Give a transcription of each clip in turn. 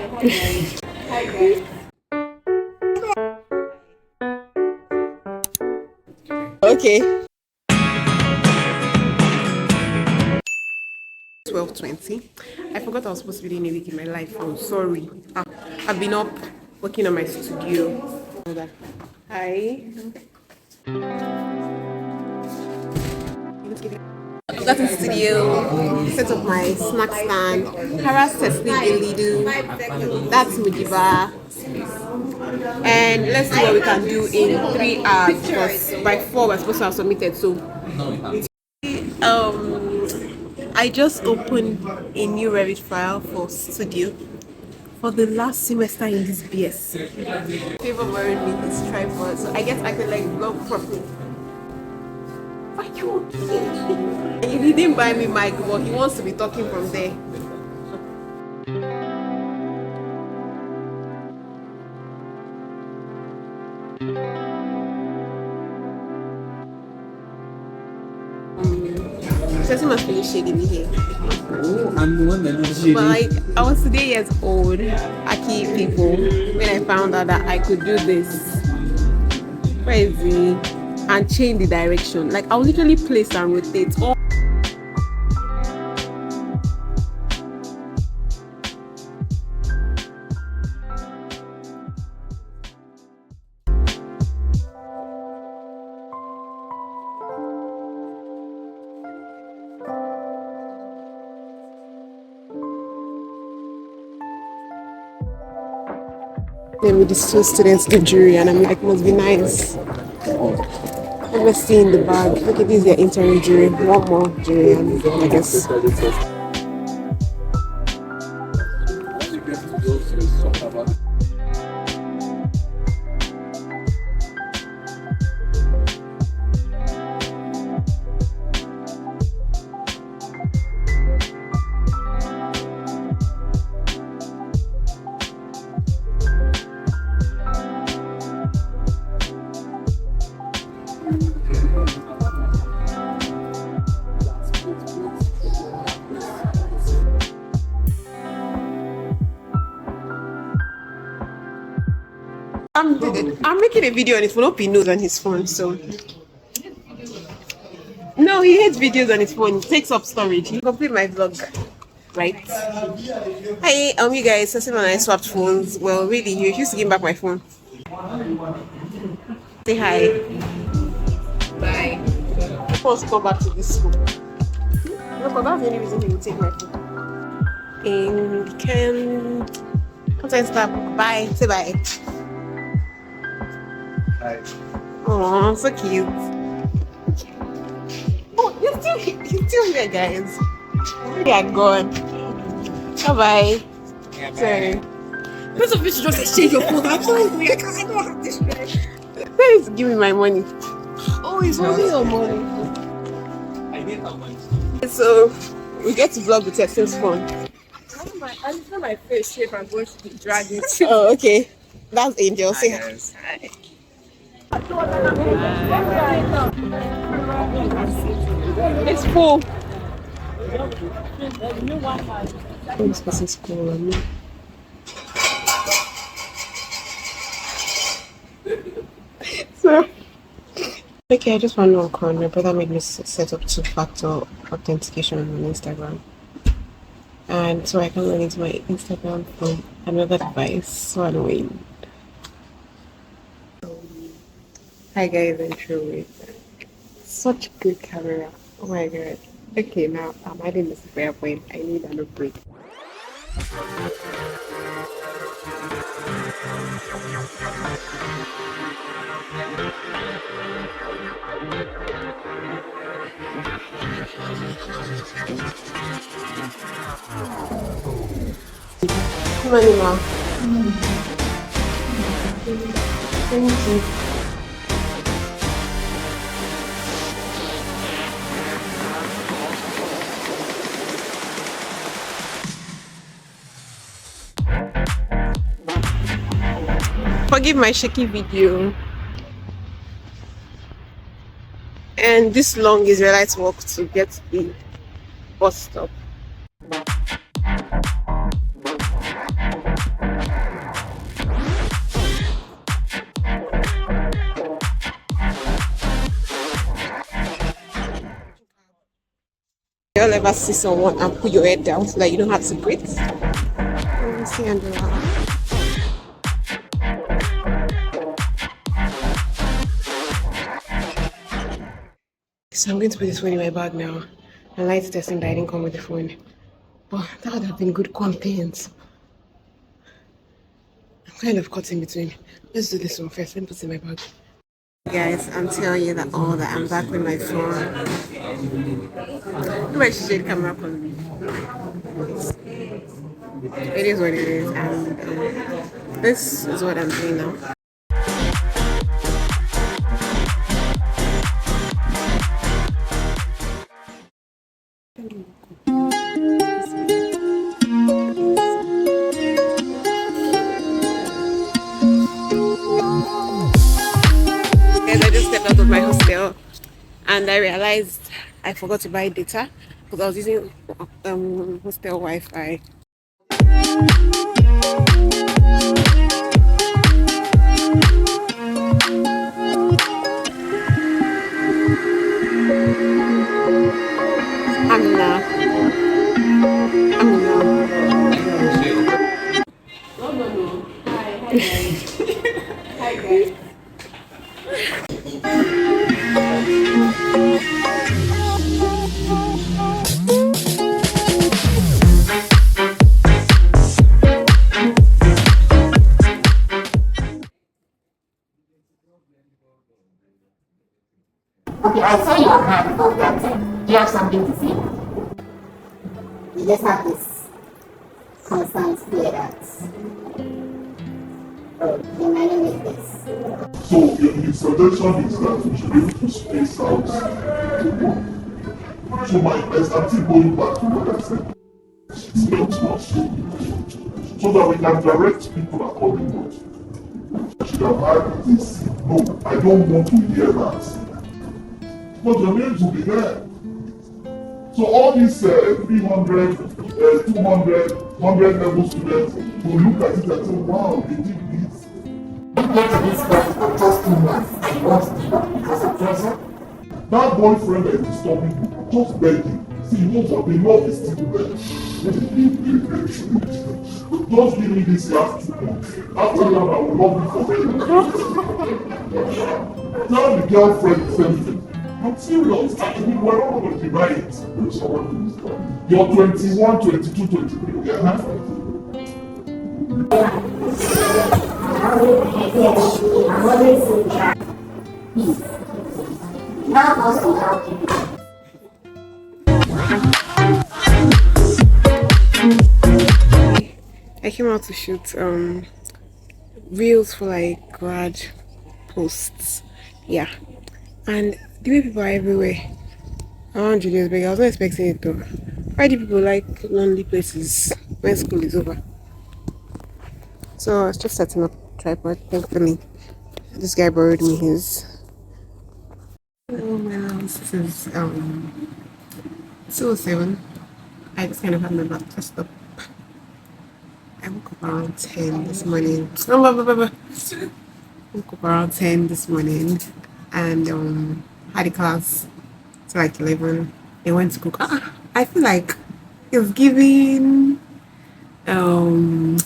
Hi guys. Okay. 12:20. I forgot I was supposed to be doing a week in my life. I'm sorry. I've been up working on my studio. Hi. I've got a studio, set up my snack stand. Harass testing a little. That's Mujiba. And let's see what we can do in 3 hours because by 4 we're supposed to have submitted. So I just opened a new Revit file for studio for the last semester in this BS. Favor borrowed me this tripod, so I guess I could like vlog properly. Why you? He didn't buy me mic, but he wants to be talking from there. Jesse must be shading me here. Oh, I'm the one that knows you. But like, I was 3 years old, Aki people, when I found out that I could do this. Crazy. And change the direction. Like, I'll literally place and rotate. Oh. Then with these two students do jury, and I'm like, must be nice. Let's see in the bag. Look at this, their interim jury. One more jury, and I guess. I'm making a video on his phone. Hope he knows on his phone. So no, he hates videos on his phone. It takes up storage. He complete my vlog, right? Hi, you guys. Cecil and I swapped phones. Well, really, he refused to give back my phone. Say hi. Bye. Let's go back to this school. No, but that's the only reason he will take my phone. And can contact stop. Bye. Say bye. Hi. Oh, so cute. Oh, you're still here, guys. We are gone. Bye bye. Yeah, Sorry. Most of you should just exchange your phone. I'm sorry, because I don't have this. Please give me my money. Oh, it's only your money. I need how much? So we get to vlog with Tessin's phone. I just my face shape. I'm going to be dragging. Oh, okay. That's Angel. Say hi. Yes. Hi. It's full. This person's cool. So, okay, I just want to know, my brother made me set up 2-factor authentication on Instagram. And so I can log into my Instagram from another device. So annoying. Hi guys, intro with such good camera. Oh my god. Okay, now I'm adding this prayer point. I need an upgrade. Come on, Ima. Thank you. Forgive my shaky video. And this long Israelite walk to get to the bus stop. y'all ever see someone and put your head down so that you don't have to breathe? See Angela. So I'm going to put this phone in my bag now. And light testing that I didn't come with the phone. But that would have been good content. I'm kind of caught in between. Let's do this one first. Let me put it in my bag. Guys, I'm telling you that I'm back with my phone. Look at shade camera on me. It is what it is, and this is what I'm doing now. Guys, I just stepped out of my hostel and I realized I forgot to buy data because I was using hostel Wi-Fi. Hi guys. Okay, I saw your hand above that thing. Do you have something to say? You just have this constant fear that, oh, you might not make this. So the suggestion is that we should be able to space out the work. So I'm still going back to what I said. It's not much. So that we can direct people accordingly. I should have had this. No, I don't want to hear that. But your names will be there. So all these 300, 200, 100 level students will look at it and say, wow, they did this. You get to this point for just 2 months and you want to give up because of pressure? That boyfriend that is disturbing you, just beg him. See, you know what? The love is still there. Just give me this last 2 months. After that, I will love you forever. Tell the girlfriend the same thing. I'm serious. Actually, we're not going to deny it. You're 21, 22, 23. Yeah? I'm always in track. Please. Help us to help you. I came out to shoot reels for like grad posts. Yeah. And the way people are everywhere around Julius Berger, I was not expecting it though. Why do people like lonely places when school is over? So I was just setting up a tripod, thankfully. This guy borrowed me his. Oh my house. This is 207. I just kind of had my back dressed up. I woke up around 10 this morning. Woke up around 10 this morning and had a class to like 11. They went to cook. I feel like it's giving I don't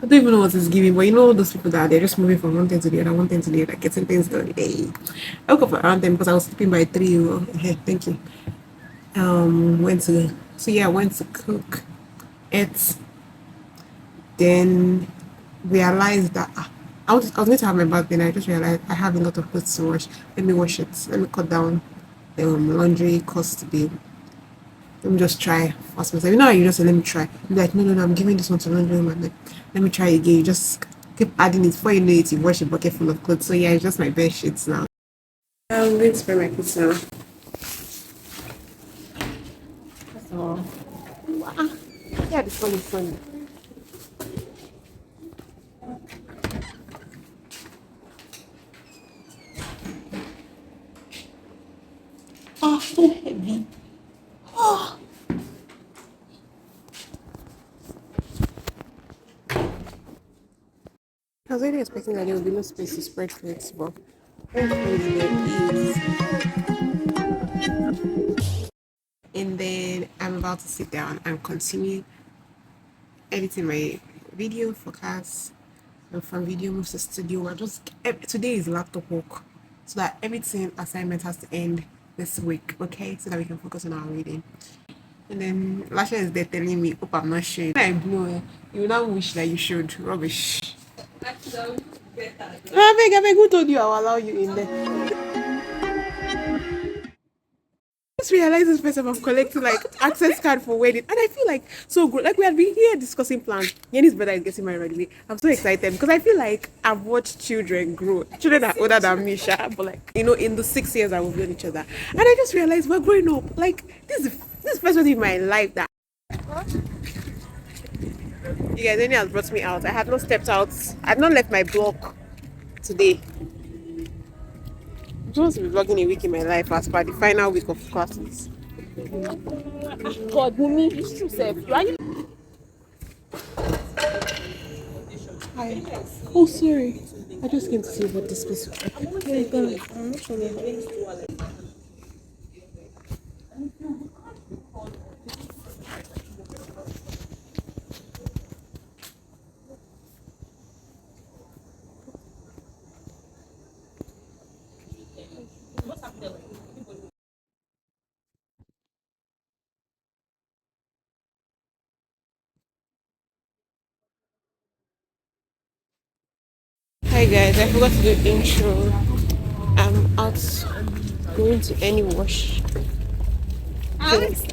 even know what it's giving, but you know those people that they're just moving from one thing to the other, one thing to the other, getting things done. Hey. I woke up around them because I was sleeping by 3. Oh, thank you. Went to cook. It's then realized that I was going to have my bath, then I just realized I have a lot of clothes to wash. Let me wash it. Let me cut down the laundry cost today. Let me just try fast myself. You know how you just say, let me try. I'm like, no, I'm giving this one to laundry woman. Like, let me try again. You just keep adding it. Before you know it, you wash a bucket full of clothes. So yeah, it's just my bed sheets now. I'm going to spray my clothes now. So, wow. Yeah, the sun is sunny. Oh, so heavy. Oh. I was really expecting that there would be no space to spread clothes, but thankfully there is. and then I'm about to sit down and continue editing my video for class. And from video moves to studio. We're just today is laptop work, so that everything assignment has to end this week, okay? So that we can focus on our reading. And then Lasha is there telling me, "Oh, I'm not sure." I blow. You now wish that you should. Rubbish. I beg, who told you I'll allow you in there? I just realized this person I'm collecting like access card for wedding, and I feel like so good. Like we had been here discussing plans. Yenny's brother is getting married already. I'm so excited because I feel like I've watched children grow. Children are older than me, but like in the 6 years that we've known each other, and I just realized we're growing up. Like this first one in my life that you guys, Yenny has brought me out. I had not stepped out. I had not left my block today. I'm supposed to be vlogging a week in my life as per the final week of classes. God, Bumi, it's true, Seth. You are Hi. Oh, sorry. I just came to see what this place is. Hi guys, I forgot to do intro. I'm out going to any wash.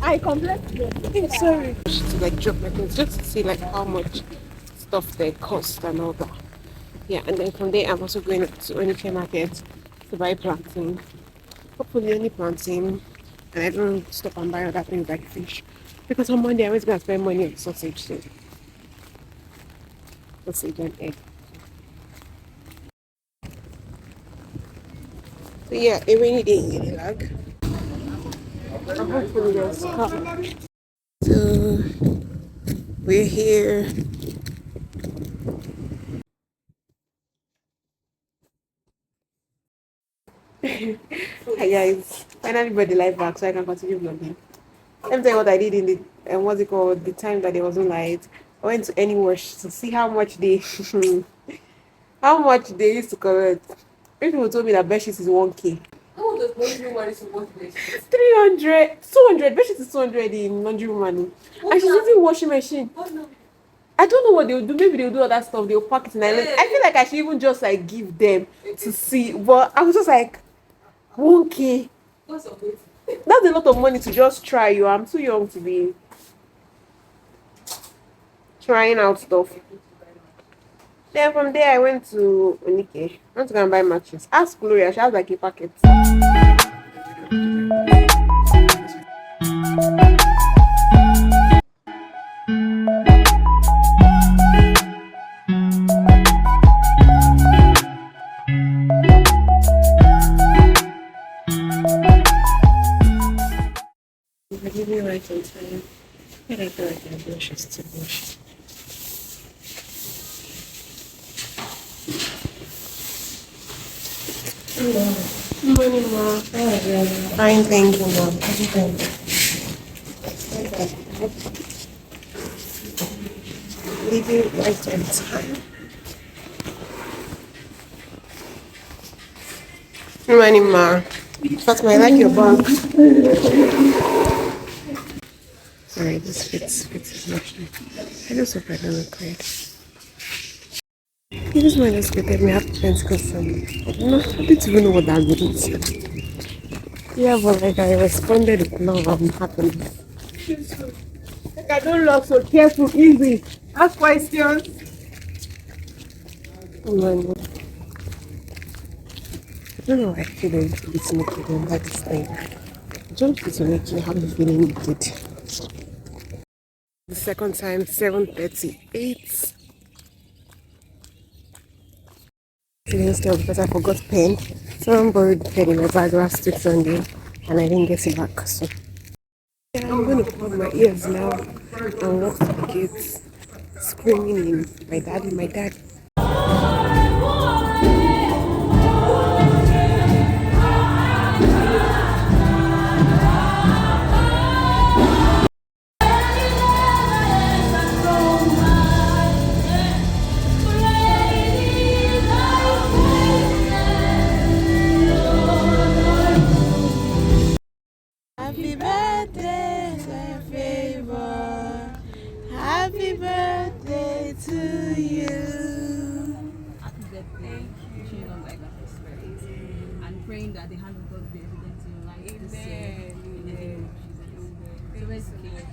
I completely. Hey, sorry. To like drop my things just to see like how much stuff they cost and all that. Yeah, and then from there I'm also going to Onitsha market to buy plantain. Hopefully only plantain, and I don't stop and buy other things like fish. Because on Monday I was gonna spend money on sausage, so sausage and egg. So yeah, a rainy day in Unilag. And hopefully there's car. So we're here. Hi guys, finally brought the light back so I can continue vlogging. Let me tell you what I did in the what's it called, the time that there wasn't light. I went to any wash to see how much they how much they used to collect. People told me that bed sheet is 1K. How does laundry money supposed to be? 300, 200. Bed sheet is 200 in laundry money. And she's using washing machine. Oh no. I don't know what they'll do. Maybe they'll do other stuff. They'll pack it in island. I feel like I should even just like give them to see. But I was just like, 1K. What's your weight? That's a lot of money to just try. You, I'm too young to be trying out stuff. Then from there, I went to Onike. I went to go and buy matches. Ask Gloria. She has like a packet. I give you right on time. And I feel like my brush is too much. Morning, Ma. Fine, thank you, Ma. Leave you right on time. Morning, Ma. Fatima, I like your bag. Sorry, this fits much. I just hope I don't look weird. This man just created me happy Pentecost Sunday. I didn't even know what that means. Yeah, but like I responded with love and happiness. Like I don't look so careful, easy. Ask questions. Man, I don't know why I feel a little bit naked under this thing. Just to make you have a feeling naked. The second time, 7:38. Didn't stop because I forgot pen. Someone borrowed the pen in my bag last week Sunday and I didn't get it back. So yeah, I'm gonna plug my ears now and walk to the kids screaming in my dad. to you. Happy birthday. Wishing you long life and prosperity. And praying that the hand of God be evident in your life this year. In the name of Jesus. So where's the cake?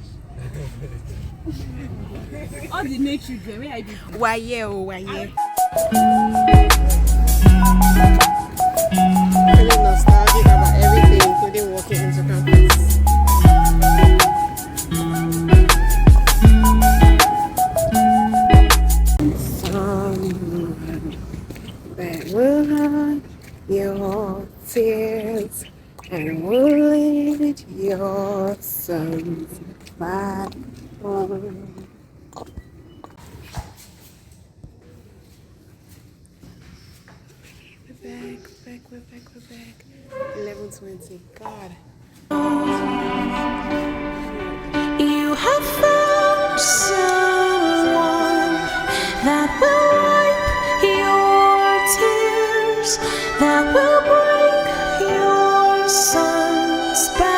All the male children, where are you? Why yeah, oh why yeah. Feeling nostalgic about everything, including walking into campus. Someone that will hide your tears and will lead your sons back home. We're back. 11:20. God. You have found someone that will wipe your tears, that will bring your sons back.